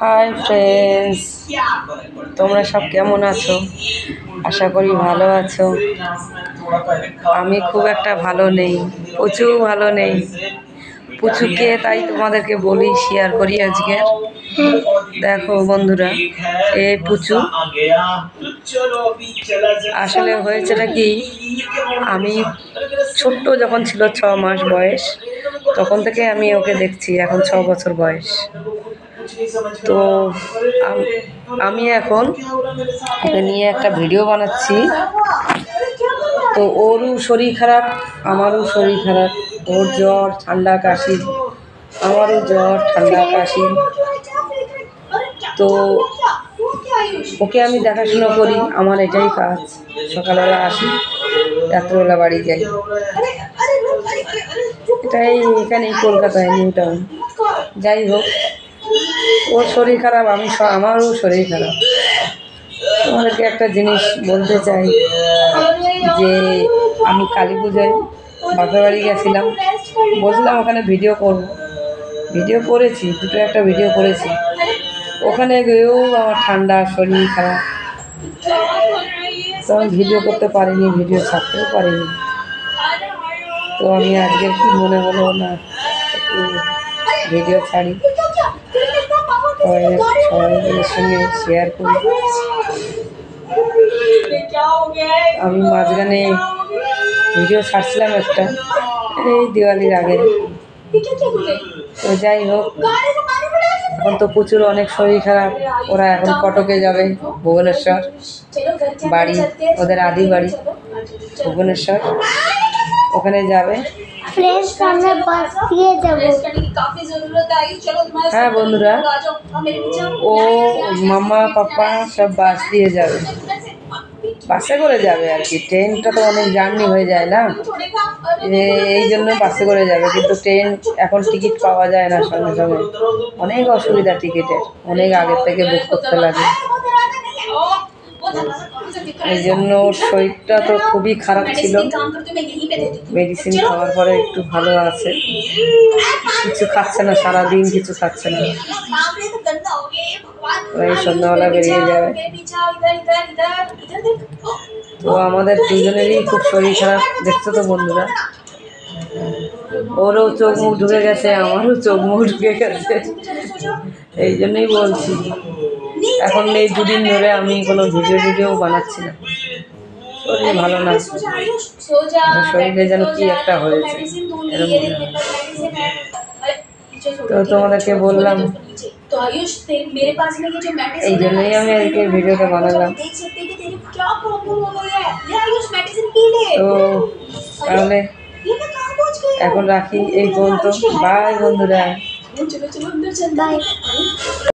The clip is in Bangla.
হাই ফ্রেন্ডস, তোমরা সব কেমন আছো? আশা করি ভালো আছো। আমি খুব একটা ভালো নেই, প্রচুর ভালো নেই। পুচুকে তাই তোমাদেরকে বলি, শেয়ার করি আজকে। দেখো বন্ধুরা, এ পুচু আসলে হয়েছেটা কি, আমি ছোট্ট যখন ছিল 6 মাস বয়স, তখন থেকে আমি ওকে দেখছি। এখন 6 বছর বয়স। তো আমি এখন ওকে নিয়ে একটা ভিডিও বানাচ্ছি। তো ওরও শরীর খারাপ, আমারও শরীর খারাপ। ওর জ্বর, ঠান্ডা, কাশি, আমারও জ্বর, ঠান্ডা, কাশি। তো ওকে আমি দেখাশোনা করি, আমার এটাই কাজ। সকালবেলা আসি, রাত্রেবেলা বাড়ি যাই। এটাই এখানেই কলকাতায়, নিউ টাউন। যাই হোক, ওর শরীর খারাপ, আমারও শরীর খারাপ। তোমাদেরকে একটা জিনিস বলতে চাই যে আমি কালী পুজোয় বাপের বাড়ি গেছিলাম, বলছিলাম ওখানে ভিডিও করব। ভিডিও করেছি, একটা ভিডিও করেছি। ওখানে গিয়েও আমার ঠান্ডা, শরীর খারাপ। তো আমি ভিডিও করতে পারিনি, ভিডিও ছাড়তেও পারিনি। তো আমি আজকে কি মনে হলো না, একটু ভিডিও ছাড়ি, সবাইদের সঙ্গে শেয়ার করি। আমি মাঝখানে ভিডিও ছাড়ছিলাম একটা, এই দিওয়ালির আগে। তো যাই হোক, এখন তো প্রচুর অনেক শরীর খারাপ। ওরা এখন কটকে যাবে, ভুবনেশ্বর বাড়ি, ওদের আদি বাড়ি ভুবনেশ্বর, ওখানে যাবে। হ্যাঁ বন্ধুরা, ও মামা পাপা সব বাস দিয়ে যাবে, বাসে করে যাবে আর কি। ট্রেনটা তো অনেক জার্নি হয়ে যায় না, এই জন্য বাসে করে যাবে। কিন্তু ট্রেন এখন টিকিট পাওয়া যায় না সঙ্গে সঙ্গে, অনেক অসুবিধা টিকিটের, অনেক আগের থেকে বুক করতে লাগে। এই জন্য ওর শরীরটা তো খুবই খারাপ ছিল। মেডিসিন খাওয়ার পরে একটু ভালো আছে, কিছু খাচ্ছে না, সারাদিন কিছু খাচ্ছে না। এই সন্ধ্যাবেলা বেরিয়ে যাবে। তো আমাদের দুজনেরই খুব শরীর খারাপ, দেখছো তো বন্ধুরা। ওরও চোখ মুখ ঢুকে গেছে, আমারও চোখ মুখ ঢুকে গেছে। এই জন্যই বলছি, এখন এই দুদিন ধরে আমি কোনো ভিডিও বানাচ্ছি না। শরীর ভালো না, শরীরে যেন কি একটা হয়েছে এরকম। তো তোমাদেরকে বললাম, এই জন্যই আমি আজকে ভিডিওটা বানালাম। তো তাহলে এখন রাখি, এই পর্যন্ত। বাই বন্ধুরা।